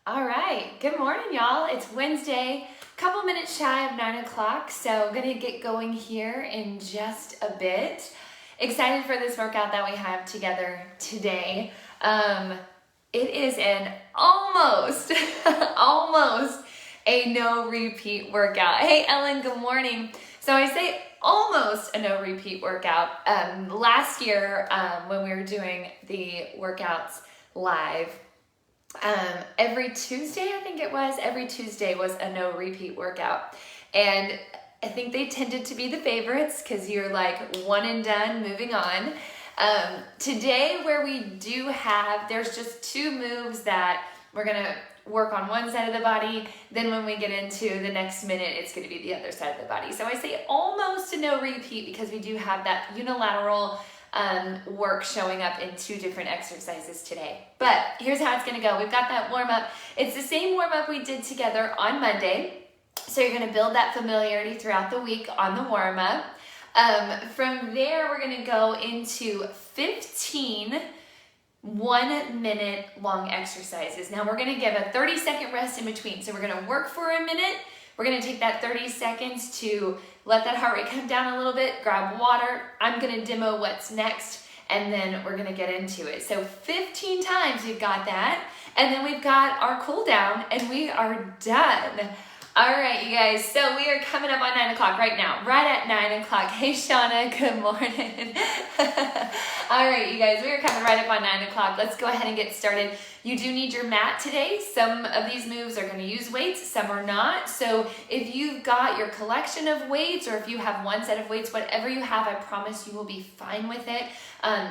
All right, good morning, y'all. It's Wednesday, a couple minutes shy of 9 o'clock, so gonna get going here in just a bit. Excited for this workout that we have together today. It is an almost a no repeat workout. Hey, Ellen, good morning. So I say almost a no repeat workout. Last year, when we were doing the workouts live, every Tuesday, I think it was, every Tuesday was a no repeat workout. And I think they tended to be the favorites because you're like one and done, moving on. Today, where we do have, there's just two moves that we're gonna work on one side of the body. Then when we get into the next minute, it's gonna be the other side of the body. So I say almost a no repeat because we do have that unilateral work showing up in two different exercises today. But here's how it's gonna go. We've got that warm up. It's the same warm up we did together on Monday. So you're gonna build that familiarity throughout the week on the warm up. From there, we're gonna go into 15 1-minute long exercises. Now we're gonna give a 30-second rest in between. So we're gonna work for a minute. We're gonna take that 30 seconds to let that heart rate come down a little bit, grab water. I'm gonna demo what's next, and then we're gonna get into it. So 15 times we've got that, and then we've got our cool down, and we are done. All right, you guys, so we are coming up on 9 o'clock right now, right at 9 o'clock. Hey, Shauna, good morning. All right, you guys, we are coming right up on 9 o'clock. Let's go ahead and get started. You do need your mat today. Some of these moves are gonna use weights, some are not. So if you've got your collection of weights, or if you have one set of weights, whatever you have, I promise you will be fine with it.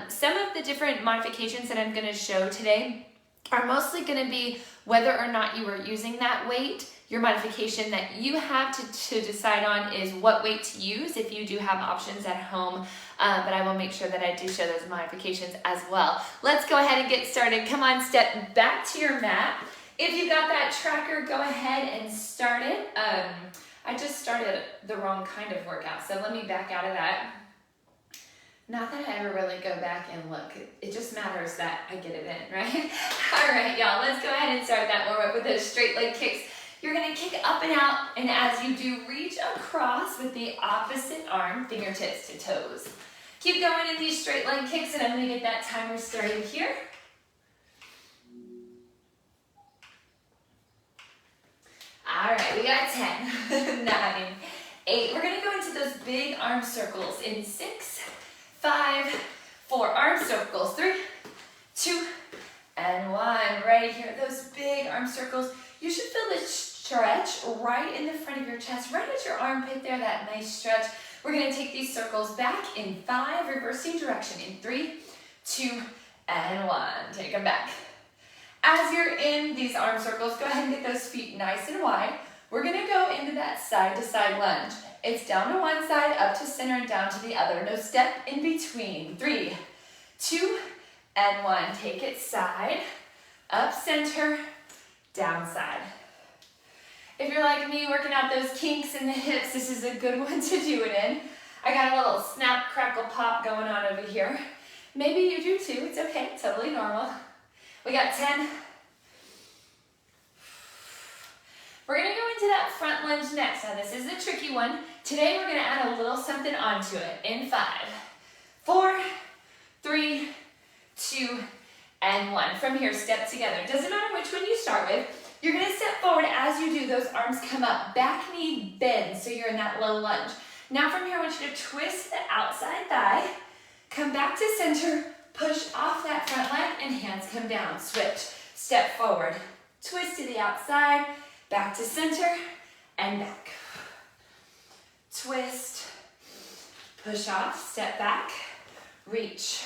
Some of the different modifications that I'm gonna show today are mostly gonna be whether or not you are using that weight. Your modification that you have to decide on is what weight to use if you do have options at home, but I will make sure that I do show those modifications as well. Let's go ahead and get started. Come on, step back to your mat. If you've got that tracker, go ahead and start it. I just started the wrong kind of workout, so let me back out of that. Not that I ever really go back and look. It just matters that I get it in, right? All right, y'all, let's go ahead and start that warm up with those straight leg kicks. You're gonna kick up and out, and as you do, reach across with the opposite arm, fingertips to toes. Keep going in these straight leg kicks, and I'm gonna get that timer started here. All right, we got 10, 9, 8. We're gonna go into those big arm circles in 6, 5, 4. Arm circles, 3, 2, and 1. Right here, those big arm circles. You should feel this stretch right in the front of your chest, right at your armpit there, that nice stretch. We're gonna take these circles back in 5, reversing direction in 3, 2, and 1. Take them back. As you're in these arm circles, go ahead and get those feet nice and wide. We're gonna go into that side-to-side lunge. It's down to one side, up to center, and down to the other. No step in between. 3, 2, and 1. Take it side, up, center, down, side. If you're like me, working out those kinks in the hips, this is a good one to do it in. I got a little snap, crackle, pop going on over here. Maybe you do too, it's okay, totally normal. We got 10. We're gonna go into that front lunge next. Now this is the tricky one. Today we're gonna add a little something onto it in 5, 4, 3, 2, and 1. From here, step together. Doesn't matter which one you start with. You're gonna step forward. As you do, those arms come up. Back knee bends, so you're in that low lunge. Now from here, I want you to twist the outside thigh, come back to center, push off that front leg, and hands come down. Switch, step forward, twist to the outside, back to center, and back. Twist, push off, step back, reach,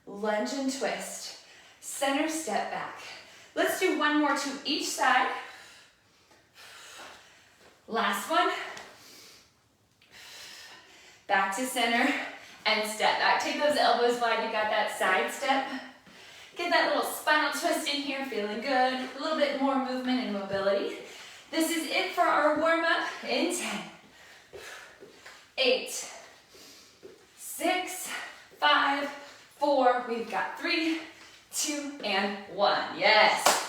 lunge and twist, center, step back. Let's do one more to each side. Last one. Back to center and step back. Take those elbows wide. You got that side step. Get that little spinal twist in here, feeling good. A little bit more movement and mobility. This is it for our warm up in 10, 8, 6, 5, 4. We've got 3, 2, and 1. Yes.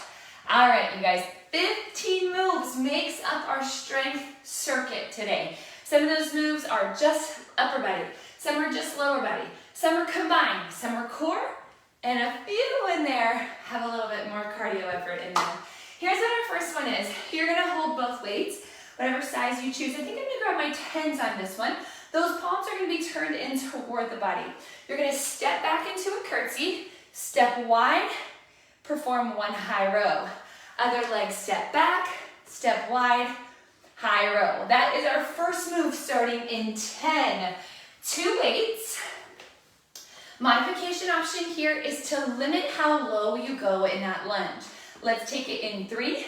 All All right, you guys, 15 moves makes up our strength circuit today. Some of those moves are just upper body, some are just lower body, some are combined, some are core, and a few in there have a little bit more cardio effort in them. Here's what our first one is. You're gonna hold both weights, whatever size you choose. I think I'm gonna grab my 10s on this one. Those palms are gonna be turned in toward the body. You're gonna step back into a curtsy, step wide, perform one high row. Other leg step back, step wide, high row. That is our first move starting in 10. 2 weights. Modification option here is to limit how low you go in that lunge. Let's take it in 3,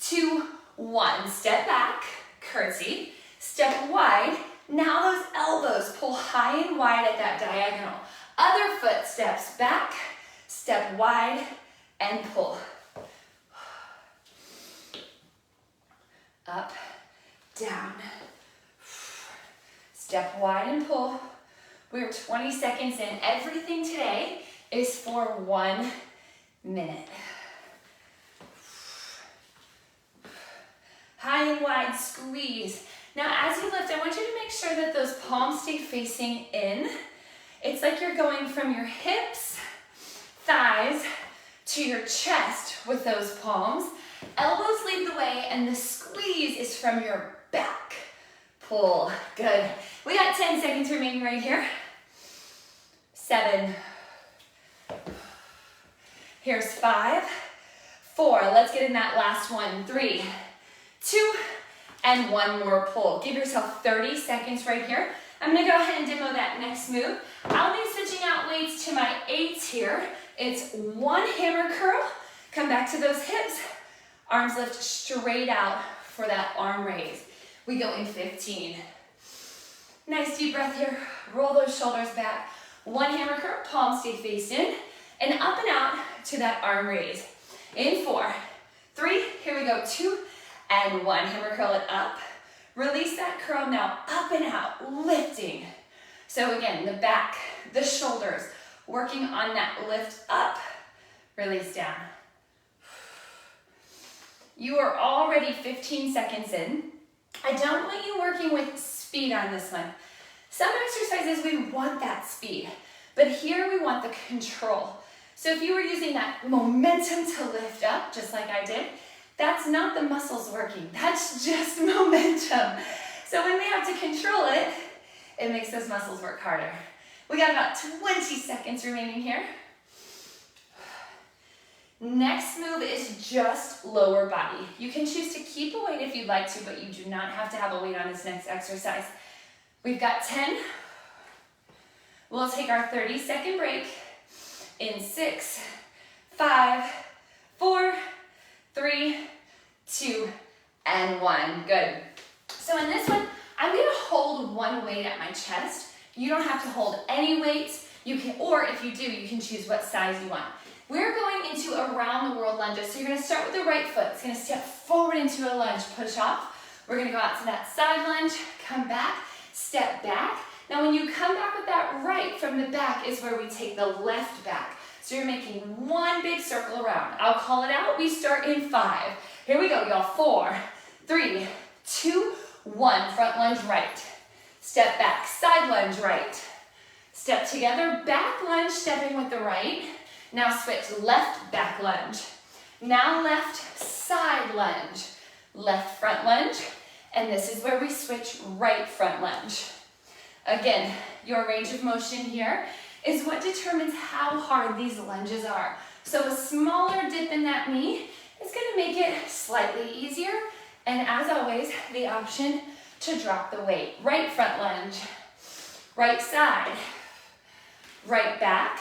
2, 1. Step back, curtsy, step wide. Now those elbows pull high and wide at that diagonal. Other foot steps back, step wide, and pull. Up, down. Step wide and pull. We're 20 seconds in. Everything today is for 1 minute. High and wide squeeze. Now as you lift, I want you to make sure that those palms stay facing in. It's like you're going from your hips, thighs, to your chest with those palms. Elbows lead the way and the squeeze is from your back. Pull, good. We got 10 seconds remaining right here. 7. Here's 5, 4. Let's get in that last one. 3, 2, and 1 more pull. Give yourself 30 seconds right here. I'm gonna go ahead and demo that next move. I'll be switching out weights to my 8s here. It's 1 hammer curl. Come back to those hips. Arms lift straight out for that arm raise. We go in 15. Nice deep breath here. Roll those shoulders back. 1 hammer curl, palms stay faced in, and up and out to that arm raise. In 4, 3, here we go, 2, and 1. Hammer curl it up. Release that curl now, up and out, lifting. So again, the back, the shoulders, working on that lift up, release down. You are already 15 seconds in. I don't want you working with speed on this one. Some exercises we want that speed, but here we want the control. So if you were using that momentum to lift up, just like I did, that's not the muscles working, that's just momentum. So when we have to control it, it makes those muscles work harder. We got about 20 seconds remaining here. Next move is just lower body. You can choose to keep a weight if you'd like to, but you do not have to have a weight on this next exercise. We've got 10. We'll take our 30-second break in 6, 5, 4, 3, 2, and 1. Good. So in this one, I'm gonna hold 1 weight at my chest. You don't have to hold any weights. You can, or if you do, you can choose what size you want. We're going into around the world lunges. So you're gonna start with the right foot. It's gonna step forward into a lunge, push off. We're gonna go out to that side lunge, come back, step back. Now when you come back with that right from the back is where we take the left back. So you're making 1 big circle around. I'll call it out. We start in 5. Here we go, y'all. 4, 3, 2, 1. Front lunge right. Step back, side lunge right. Step together, back lunge, stepping with the right. Now switch left back lunge. Now left side lunge. Left front lunge. And this is where we switch right front lunge. Again, your range of motion here is what determines how hard these lunges are. So a smaller dip in that knee is gonna make it slightly easier. And as always, the option to drop the weight. Right front lunge, right side, right back.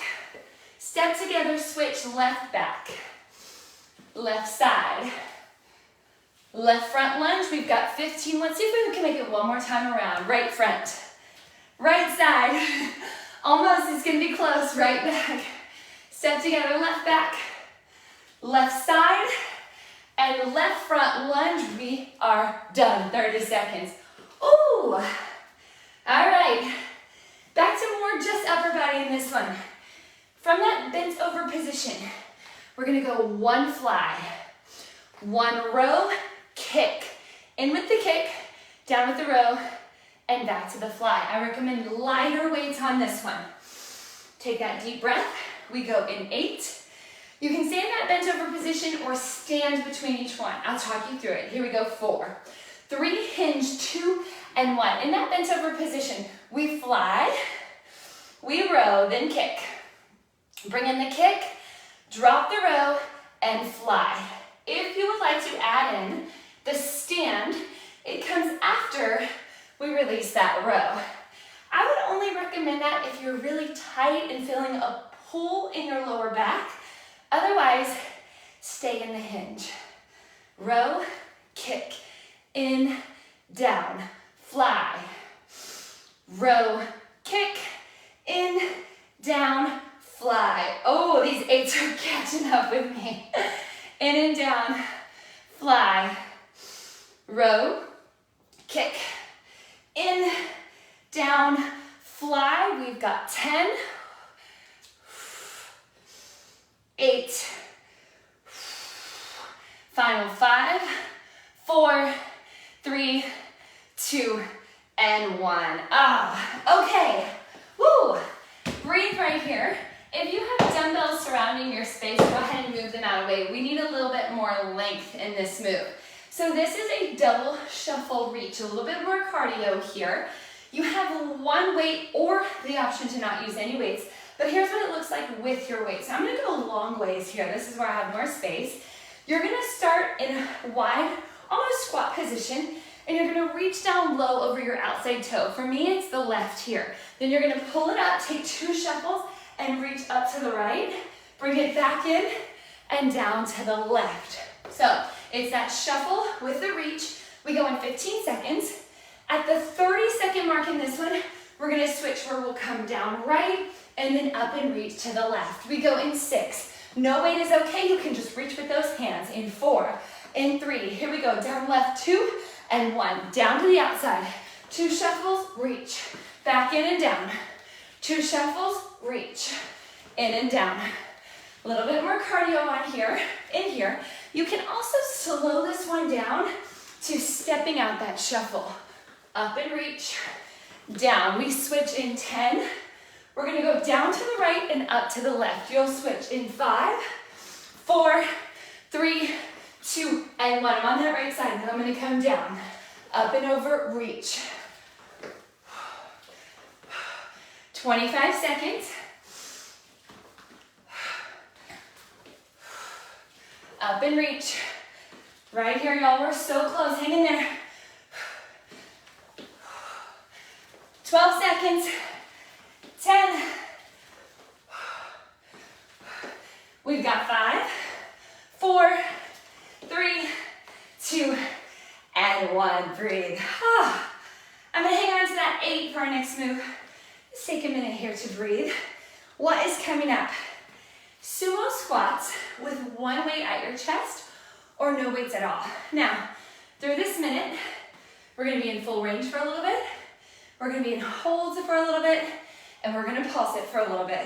Step together, switch left back, left side, left front lunge. We've got 15. Let's see if we can make it one more time around. Right front, right side. Almost, it's gonna be close. Right back. Step together, left back, left side, and left front lunge. We are done. 30 seconds. Ooh. All right. Back to more just upper body in this one. From that bent over position, we're gonna go 1 fly. 1 row, kick. In with the kick, down with the row, and back to the fly. I recommend lighter weights on this one. Take that deep breath. We go in 8. You can stay in that bent over position or stand between each one. I'll talk you through it. Here we go, 4, 3, hinge, 2, and 1. In that bent over position, we fly, we row, then kick. Bring in the kick, drop the row, and fly. If you would like to add in the stand, it comes after we release that row. I would only recommend that if you're really tight and feeling a pull in your lower back. Otherwise, stay in the hinge. Row, kick, in, down, fly. Row, kick, in, down, fly. Oh, these 8s are catching up with me. In and down, fly. Row, kick, in, down, fly. We've got 10, 8, final 5, 4, 3, 2, and 1. Okay. Woo! Breathe right here. If you have dumbbells surrounding your space, go ahead and move them out of the way. We need a little bit more length in this move. So this is a double shuffle reach, a little bit more cardio here. You have 1 weight or the option to not use any weights, but here's what it looks like with your weight. So I'm gonna go long ways here. This is where I have more space. You're gonna start in a wide, almost squat position, and you're gonna reach down low over your outside toe. For me, it's the left here. Then you're gonna pull it up, take 2 shuffles, and reach up to the right, bring it back in, and down to the left. So it's that shuffle with the reach. We go in 15 seconds. At the 30-second mark in this one, we're gonna switch where we'll come down right, and then up and reach to the left. We go in 6. No weight is okay. You can just reach with those hands. In 4, in 3. Here we go. Down left, 2, and 1. Down to the outside. 2 shuffles, reach. Back in and down. 2 shuffles, reach. In and down. A little bit more cardio on here, in here. You can also slow this one down to stepping out that shuffle. Up and reach, down. We switch in 10. We're gonna go down to the right and up to the left. You'll switch in 5, 4, 3, 2, and 1. I'm on that right side, and I'm gonna come down. Up and over, reach. 25 seconds. Up and reach. Right here, y'all, we're so close, hang in there. 12 seconds. 10. We've got 5, 4, 3, 2, and 1. Breathe. I'm gonna hang on to that 8 for our next move. Let's take a minute here to breathe. What is coming up? Sumo squats with 1 weight at your chest or no weights at all. Now, through this minute, we're gonna be in full range for a little bit. We're gonna be in holds for a little bit, and we're gonna pulse it for a little bit.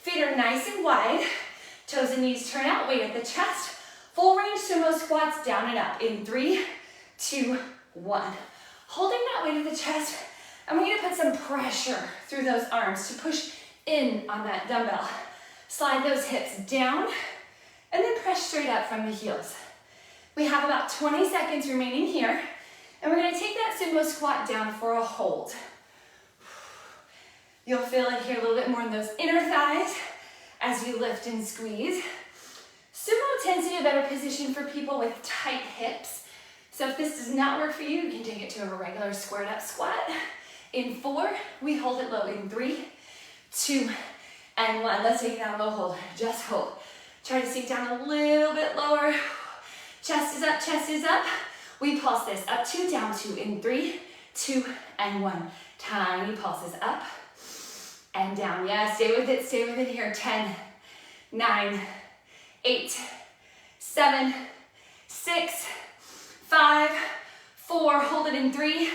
Feet are nice and wide. Toes and knees turn out, weight at the chest. Full range sumo squats down and up in 3, 2, 1. Holding that weight at the chest, and we're gonna put some pressure through those arms to push in on that dumbbell. Slide those hips down, and then press straight up from the heels. We have about 20 seconds remaining here, and we're gonna take that sumo squat down for a hold. You'll feel it here a little bit more in those inner thighs as you lift and squeeze. Sumo tends to be a better position for people with tight hips. So if this does not work for you, you can take it to a regular squared up squat. In 4, we hold it low. In 3, 2, and 1. Let's take that low hold. Just hold. Try to sink down a little bit lower. Chest is up, chest is up. We pulse this up 2, down 2. In 3, 2, and 1. Tiny pulses up and down. Yeah, stay with it here. 10, 9, 8, 7, 6, 5, 4. Hold it in 3,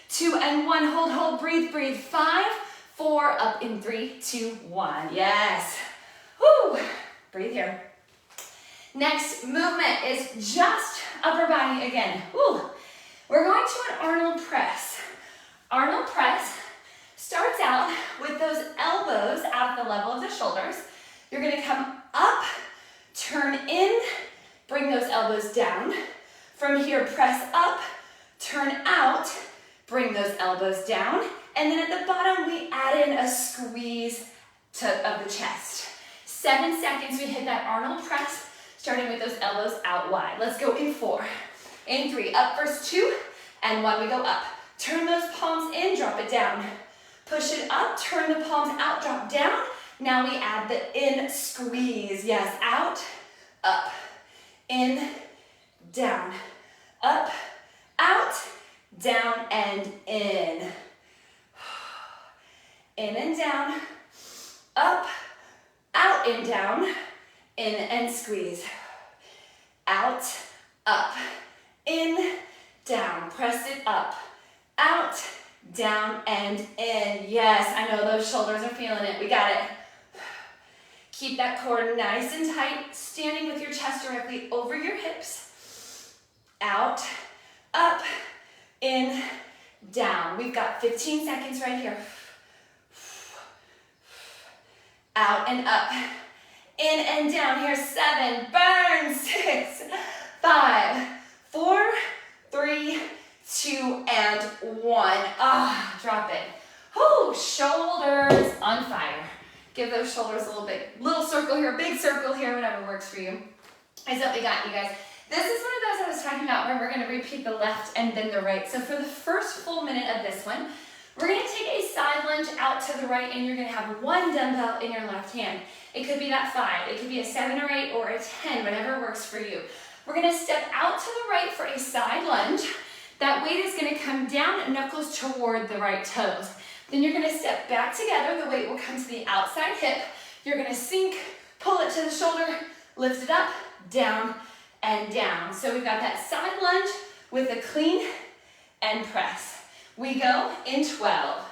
2, and 1. Hold, hold, breathe, breathe. 5, 4, up in 3, 2, 1. Yes. Woo. Breathe here. Next movement is just upper body again. Woo. We're going to an Arnold Press. Arnold Press starts out with those elbows out at the level of the shoulders. You're gonna come up, turn in, bring those elbows down. From here, press up, turn out, bring those elbows down. And then at the bottom, we add in a squeeze of the chest. 7 seconds, we hit that Arnold Press, starting with those elbows out wide. Let's go in 4. In 3, up first 2, and 1, we go up. Turn those palms in, drop it down. Push it up, turn the palms out, drop down. Now we add the in squeeze. Yes, out, up, in, down, up, out, down, and in. In and down, up, out and down, in and squeeze. Out, up, in, down. Press it up, out, down, and in. Yes, I know those shoulders are feeling it. We got it. Keep that core nice and tight, standing with your chest directly over your hips. Out, up, in, down. We've got 15 seconds right here. Out and up, in and down. Here, 7, burn, 6, 5, 4, 3, 2, and 1. Drop it. Whoo, shoulders on fire. Give those shoulders a little circle here, big circle here, whatever works for you. Is what we got, you guys. This is one of those I was talking about where we're gonna repeat the left and then the right. So for the first full minute of this one, we're gonna take a side lunge out to the right and you're gonna have 1 dumbbell in your left hand. It could be that 5, it could be a 7 or 8 or a 10, whatever works for you. We're gonna step out to the right for a side lunge. That weight is gonna come down, knuckles toward the right toes. Then you're gonna step back together, the weight will come to the outside hip. You're gonna sink, pull it to the shoulder, lift it up, down, and down. So we've got that side lunge with a clean and press. We go in 12.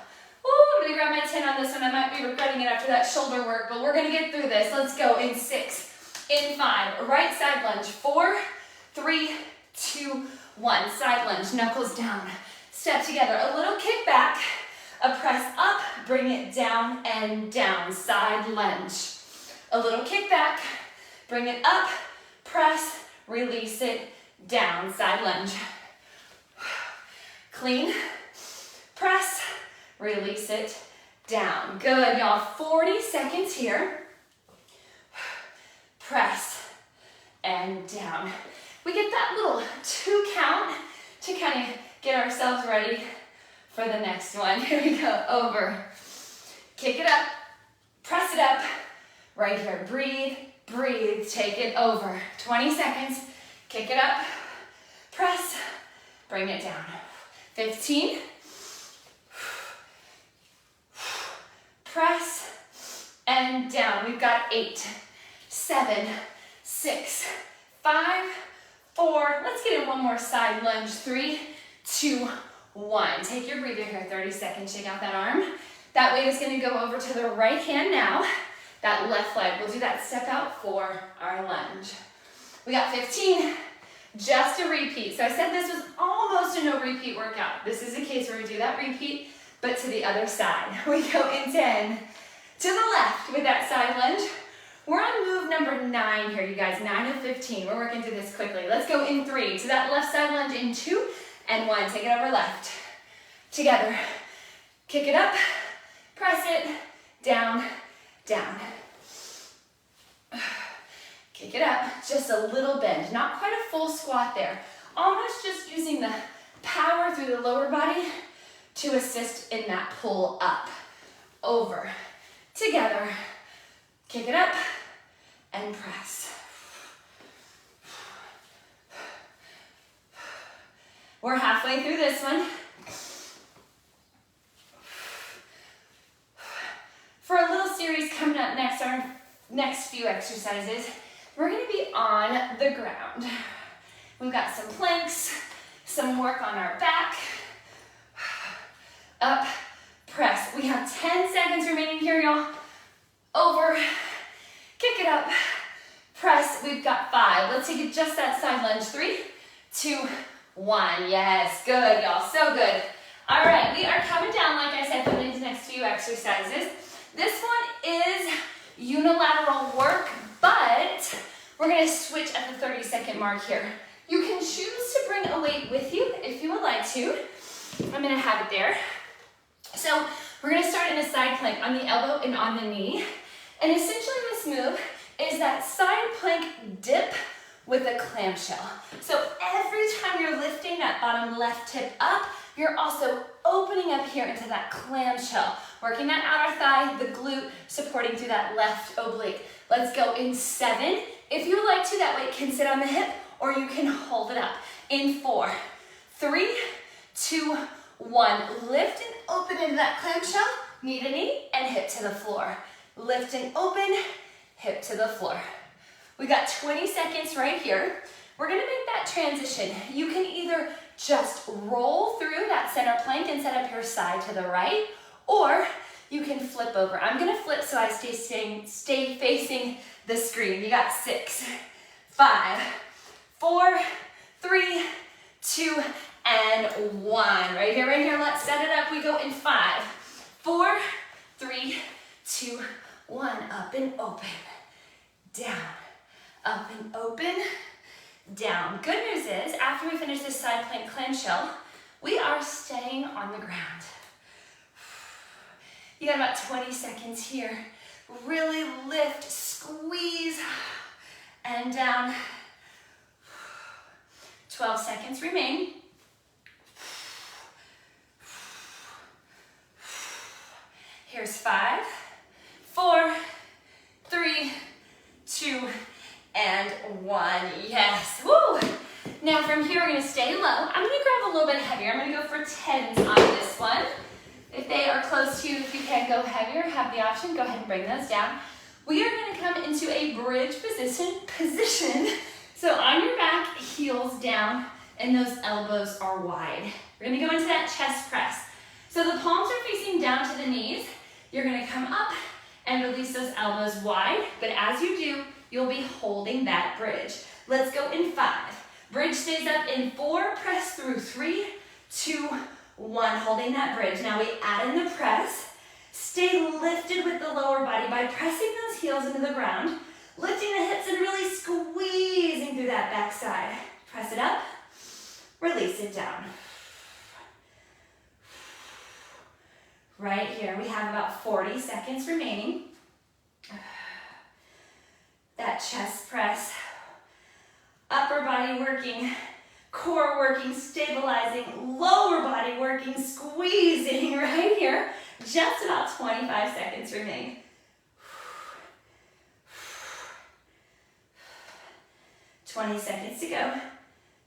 Ooh, I'm gonna grab my 10 on this one. I might be regretting it after that shoulder work, but we're gonna get through this. Let's go in 6, in 5, right side lunge, 4, 3, 2, 1. Side lunge, knuckles down. Step together, a little kick back, a press up, bring it down and down. Side lunge. A little kick back, bring it up, press, release it, down. Side lunge. Clean, press, release it, down. Good, y'all. 40 seconds here. Press and down. We get that little 2 count to kind of get ourselves ready for the next one. Here we go, over. Kick it up, press it up, right here. Breathe, breathe, take it over. 20 seconds, kick it up, press, bring it down. 15, press, and down. We've got 8, 7, 6, 5, 4. Let's get in one more side lunge. 3, 2, 1. Take your breather here, 30 seconds, shake out that arm. That weight is gonna go over to the right hand now. That left leg, we'll do that step out for our lunge. We got 15, just a repeat. So I said this was almost a no repeat workout. This is a case where we do that repeat, but to the other side. We go in 10, to the left with that side lunge. We're on move number 9 here, you guys, 9 of 15. We're working through this quickly. Let's go in 3, to that left side lunge in 2, and 1, take it over left. Together, kick it up, press it, down, down. Kick it up, just a little bend, not quite a full squat there. Almost just using the power through the lower body to assist in that pull up. Over, together, kick it up, and press. We're halfway through this one. For a little series coming up next, our next few exercises, we're gonna be on the ground. We've got some planks, some work on our back. Up, press. We have 10 seconds remaining here, y'all. Over, kick it up, press. We've got 5. Let's take it just that side lunge. 3, 2, 1. Yes, good, y'all, so good. All right, we are coming down, like I said, for these next few exercises. This one is unilateral work, but we're gonna switch at the 30-second mark here. You can choose to bring a weight with you if you would like to. I'm gonna have it there. So we're gonna start in a side plank on the elbow and on the knee. And essentially this move is that side plank dip with a clamshell. So every time you're lifting that bottom left hip up, you're also opening up here into that clamshell, working that outer thigh, the glute, supporting through that left oblique. Let's go in 7. If you would like to, that weight can sit on the hip, or you can hold it up. In 4, 3, 2, 1. Lift and open into that clamshell, knee to knee, and hip to the floor. Lift and open, hip to the floor. We got 20 seconds right here. We're gonna make that transition. You can either just roll through that center plank and set up your side to the right, or you can flip over. I'm gonna flip so I stay facing the screen. You got 6, 5, 4, 3, 2, and 1. Right here, let's set it up. We go in 5, 4, 3, 2, 1. Up and open, down, up and open, down. Good news is, after we finish this side plank clamshell, we are staying on the ground. You got about 20 seconds here. Really lift, squeeze, and down. 12 seconds remain. Here's 5, 4, 3, 2, and 1. Yes. Woo! Now from here, we're going to stay low. I'm going to grab a little bit heavier. I'm going to go for 10s on this one. If they are close to you, if you can go heavier, have the option, go ahead and bring those down. We are going to come into a bridge position. So on your back, heels down, and those elbows are wide. We're going to go into that chest press. So the palms are facing down to the knees. You're going to come up and release those elbows wide, but as you do, you'll be holding that bridge. Let's go in 5. Bridge stays up in 4, press through 3, 2, 1, holding that bridge. Now we add in the press. Stay lifted with the lower body by pressing those heels into the ground, lifting the hips and really squeezing through that back side. Press it up, release it down. Right here, we have about 40 seconds remaining. That chest press, upper body working, core working, stabilizing, lower body working, squeezing right here. Just about 25 seconds remain. 20 seconds to go.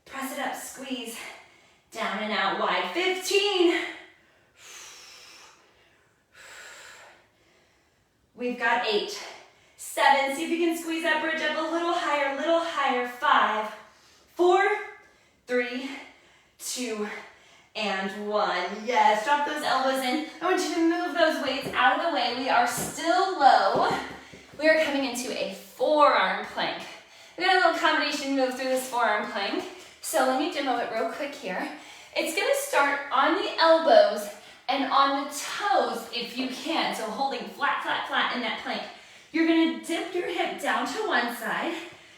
Press it up, squeeze, down and out wide. 15. We've got 8, 7, see if you can squeeze that bridge up a little higher, 5, 4, 3, 2, and 1. Yes, drop those elbows in. I want you to move those weights out of the way. We are still low. We are coming into a forearm plank. We got a little combination move through this forearm plank. So let me demo it real quick here. It's gonna start on the elbows and on the toes if you can. So holding flat, flat, flat in that plank. You're gonna dip your hip down to one side.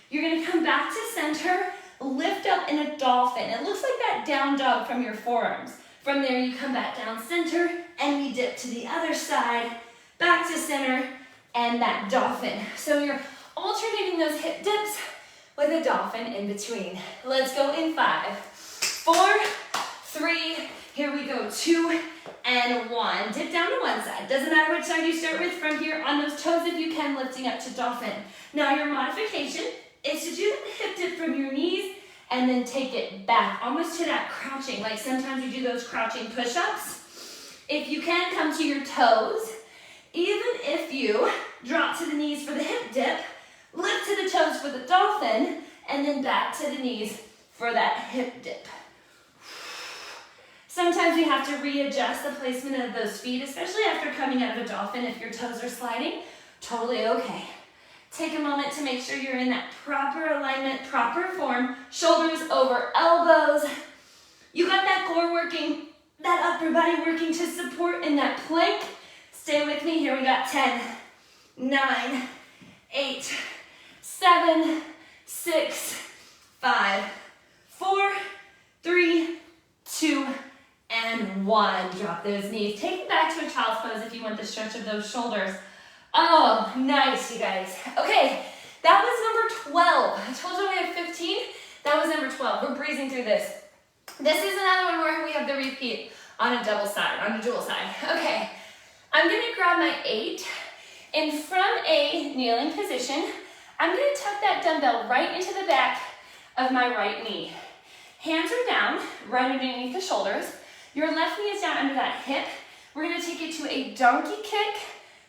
You're gonna come back to center, lift up in a dolphin. It looks like that down dog from your forearms. From there, you come back down center, and we dip to the other side, back to center, and that dolphin. So you're alternating those hip dips with a dolphin in between. Let's go in 5, 4, 3, here we go, 2, and 1. Dip down to one side. Doesn't matter which side you start with. From here on those toes, if you can, lifting up to dolphin. Now your modification is to do the hip dip from your knees and then take it back, almost to that crouching. Like sometimes you do those crouching push-ups. If you can, come to your toes. Even if you drop to the knees for the hip dip, lift to the toes for the dolphin, and then back to the knees for that hip dip. Sometimes we have to readjust the placement of those feet, especially after coming out of a dolphin if your toes are sliding. Totally okay. Take a moment to make sure you're in that proper alignment, proper form. Shoulders over elbows. You got that core working, that upper body working to support in that plank. Stay with me here. We got 10, 9, 8, 7, 6, 5, 4, 3, 2, and 1. Drop those knees. Take it back to a child's pose if you want the stretch of those shoulders. Oh, nice, you guys. Okay, that was number 12. I told you we have 15. That was number 12. We're breezing through this. This is another one where we have the repeat on a double side, on a dual side. Okay, I'm gonna grab my 8, and from a kneeling position, I'm gonna tuck that dumbbell right into the back of my right knee. Hands are down, right underneath the shoulders. Your left knee is down under that hip. We're gonna take it to a donkey kick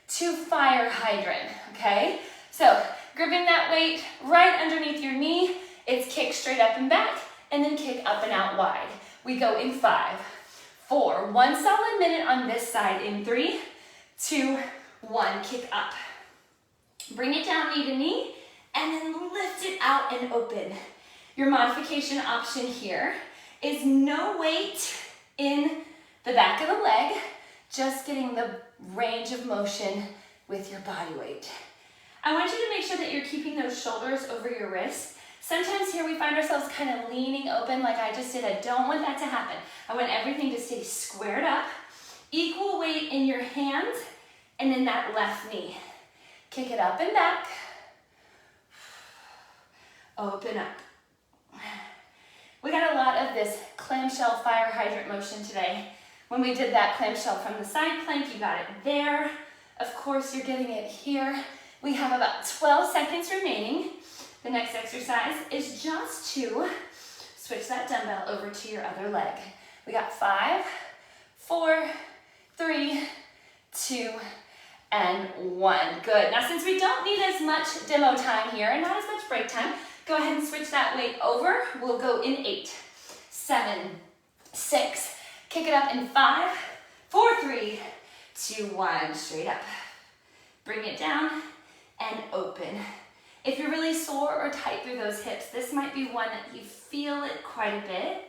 to fire hydrant, okay? So, gripping that weight right underneath your knee, it's kick straight up and back, and then kick up and out wide. We go in 5, 4, 1 solid minute on this side in 3, 2, 1, kick up. Bring it down knee to knee, and then lift it out and open. Your modification option here is no weight in the back of the leg, just getting the range of motion with your body weight. I want you to make sure that you're keeping those shoulders over your wrists. Sometimes here we find ourselves kind of leaning open like I just did. I don't want that to happen. I want everything to stay squared up. Equal weight in your hands and in that left knee. Kick it up and back. Open up. We got a lot of this clamshell fire hydrant motion today. When we did that clamshell from the side plank, you got it there. Of course, you're getting it here. We have about 12 seconds remaining. The next exercise is just to switch that dumbbell over to your other leg. We got 5, 4, 3, 2, and 1. Good. Now, since we don't need as much demo time here and not as much break time, go ahead and switch that weight over. We'll go in 8, 7, 6, kick it up in 5, 4, 3, 2, 1, straight up. Bring it down and open. If you're really sore or tight through those hips, this might be one that you feel it quite a bit.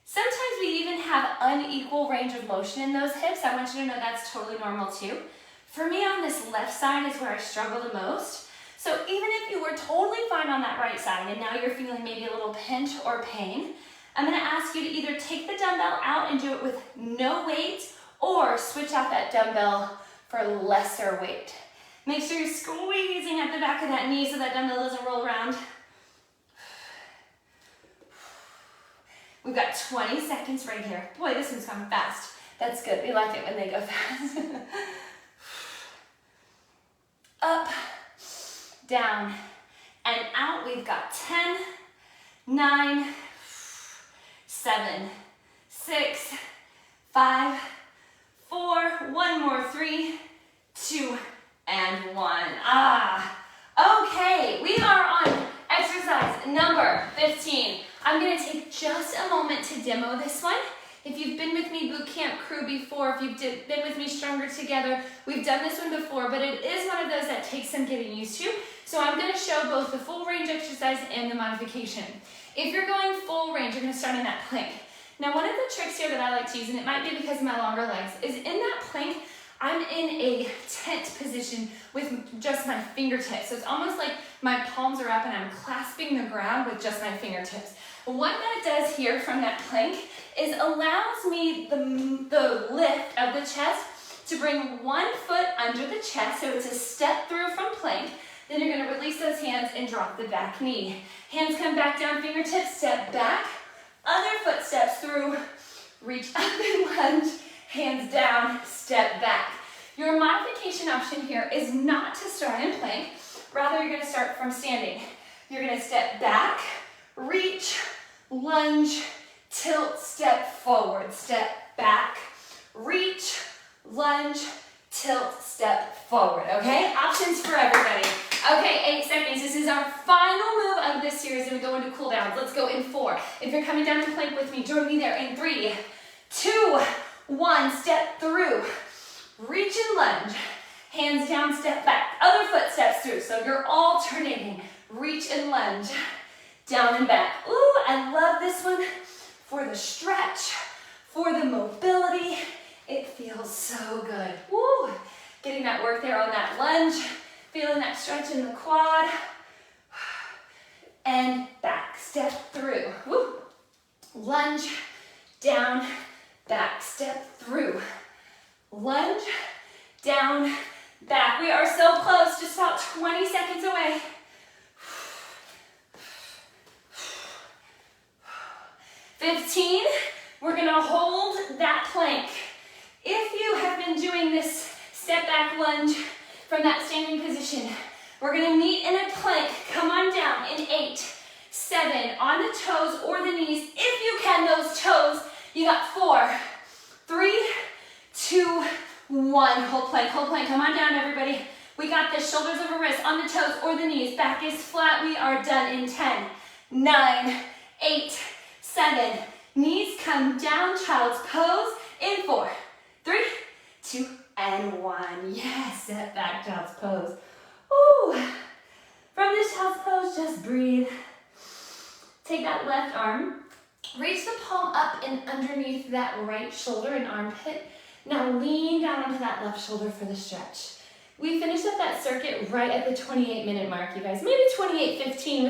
Sometimes we even have unequal range of motion in those hips. I want you to know that's totally normal too. For me on this left side is where I struggle the most. So even if you were totally fine on that right side and now you're feeling maybe a little pinch or pain, I'm gonna ask you to either take the dumbbell out and do it with no weight or switch out that dumbbell for lesser weight. Make sure you're squeezing at the back of that knee so that dumbbell doesn't roll around. We've got 20 seconds right here. Boy, this one's coming fast. That's good. We like it when they go fast. Up, down, and out. We've got 10, 9, 7, 6, 5, 4, one more, 3, 2, and 1. Okay, we are on exercise number 15. I'm gonna take just a moment to demo this one. If you've been with me boot camp crew before, if you've been with me Stronger Together, we've done this one before, but it is one of those that takes some getting used to. So I'm gonna show both the full range exercise and the modification. If you're going full range, you're gonna start in that plank. Now, one of the tricks here that I like to use, and it might be because of my longer legs, is in that plank, I'm in a tent position with just my fingertips. So it's almost like my palms are up and I'm clasping the ground with just my fingertips. What that does here from that plank is allows me the lift of the chest to bring one foot under the chest, so it's a step through from plank. Then you're gonna release those hands and drop the back knee. Hands come back down, fingertips, step back. Other foot steps through, reach up and lunge, hands down, step back. Your modification option here is not to start in plank, rather you're gonna start from standing. You're gonna step back, reach, lunge, tilt, step forward, step back, reach, lunge, tilt, step forward, okay? Options for everybody. Okay, 8 seconds. This is our final move of this series, and we go into cool downs. Let's go in 4. If you're coming down to plank with me, join me there in 3, 2, 1. Step through, reach and lunge. Hands down, step back. Other foot steps through. So you're alternating. Reach and lunge. Down and back. Ooh, I love this one for the stretch, for the mobility. It feels so good. Woo! Getting that work there on that lunge. Feeling that stretch in the quad. And back, step through. Woo! Lunge, down, back, step through. Lunge, down, back. We are so close, just about 20 seconds away. 15, we're gonna hold that plank. If you have been doing this step back lunge from that standing position, we're gonna meet in a plank. Come on down in 8, 7, on the toes or the knees. If you can, those toes. You got 4, 3, 2, 1. Hold plank, come on down everybody. We got this, shoulders over wrists, on the toes or the knees. Back is flat, we are done in 10, 9, 8, 7. Knees come down, child's pose in 4, 3, 2, and 1. Yes, set back, child's pose. Ooh. From this child's pose, just breathe. Take that left arm, reach the palm up and underneath that right shoulder and armpit. Now lean down onto that left shoulder for the stretch. We finished up that circuit right at the 28-minute mark, you guys. Maybe 28:15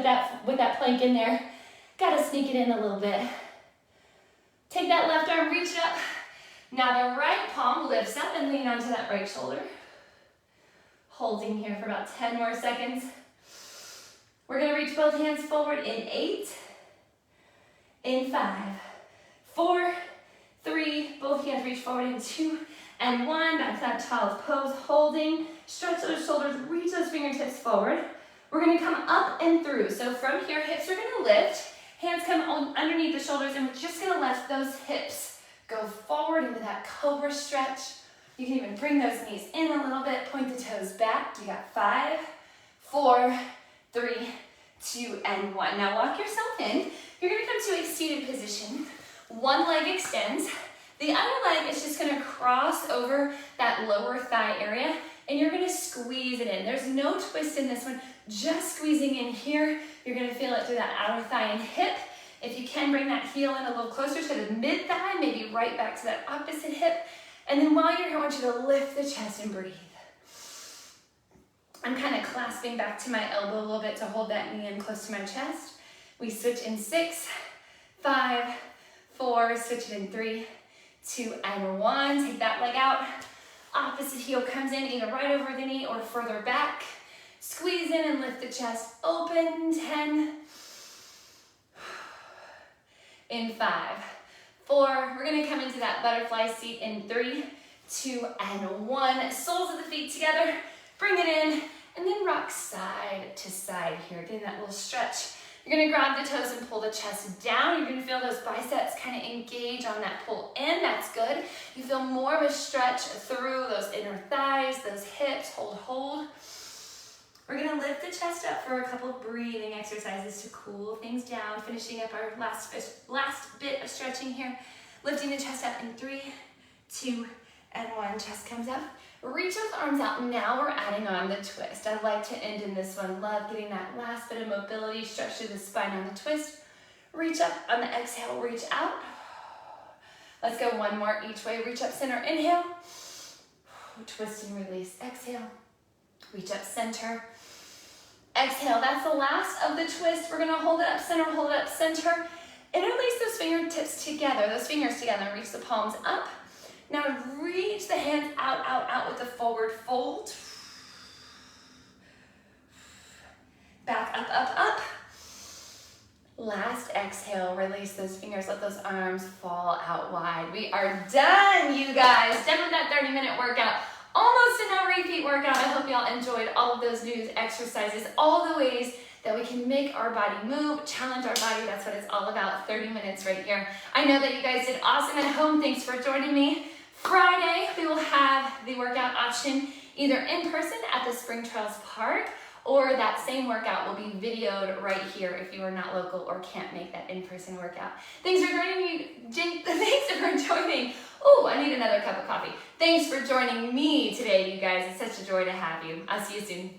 with that plank in there. Gotta sneak it in a little bit. Take that left arm, reach it up. Now the right palm lifts up and lean onto that right shoulder. Holding here for about 10 more seconds. We're gonna reach both hands forward in 8, in 5, 4, 3, both hands reach forward in 2, and 1. Back to that child's pose, holding. Stretch those shoulders, reach those fingertips forward. We're gonna come up and through. So from here, hips are gonna lift, hands come underneath the shoulders, and we're just gonna let those hips go forward into that cobra stretch. You can even bring those knees in a little bit, point the toes back. You got 5, 4, 3, 2, and 1. Now walk yourself in. You're gonna come to a seated position. One leg extends. The other leg is just gonna cross over that lower thigh area, and you're gonna squeeze it in. There's no twist in this one, just squeezing in here. You're gonna feel it through that outer thigh and hip. If you can, bring that heel in a little closer to the mid thigh, maybe right back to that opposite hip. And then while you're here, I want you to lift the chest and breathe. I'm kind of clasping back to my elbow a little bit to hold that knee in close to my chest. We switch in 6, 5, 4, switch it in 3, 2, and 1. Take that leg out. Opposite heel comes in, either right over the knee or further back. Squeeze in and lift the chest open. 10, in 5, 4. We're gonna come into that butterfly seat in 3, 2, and 1. Soles of the feet together. Bring it in, and then rock side to side here, getting that little stretch. You're gonna grab the toes and pull the chest down. You're gonna feel those biceps kind of engage on that pull in. That's good. You feel more of a stretch through those inner thighs, those hips. Hold. We're gonna lift the chest up for a couple of breathing exercises to cool things down. Finishing up our last bit of stretching here. Lifting the chest up in 3, 2, and 1. Chest comes up. Reach those arms out. Now we're adding on the twist. I like to end in this one. Love getting that last bit of mobility, stretch through the spine on the twist. Reach up on the exhale, reach out. Let's go one more each way. Reach up center, inhale. Twist and release, exhale. Reach up center. Exhale, that's the last of the twist. We're gonna hold it up center. Interlace those fingertips together, those fingers together. Reach the palms up. Now reach the hands out with the forward fold. Back up. Last exhale, release those fingers, let those arms fall out wide. We are done, you guys. Done with that 30-minute workout. Almost a no repeat workout. I hope y'all enjoyed all of those new exercises, all the ways that we can make our body move, challenge our body. That's what it's all about, 30 minutes right here. I know that you guys did awesome at home. Thanks for joining me. Friday, we will have the workout option either in person at the Spring Trails Park or that same workout will be videoed right here if you are not local or can't make that in-person workout. Thanks for joining me, thanks for joining. Oh, I need another cup of coffee. Thanks for joining me today, you guys. It's such a joy to have you. I'll see you soon.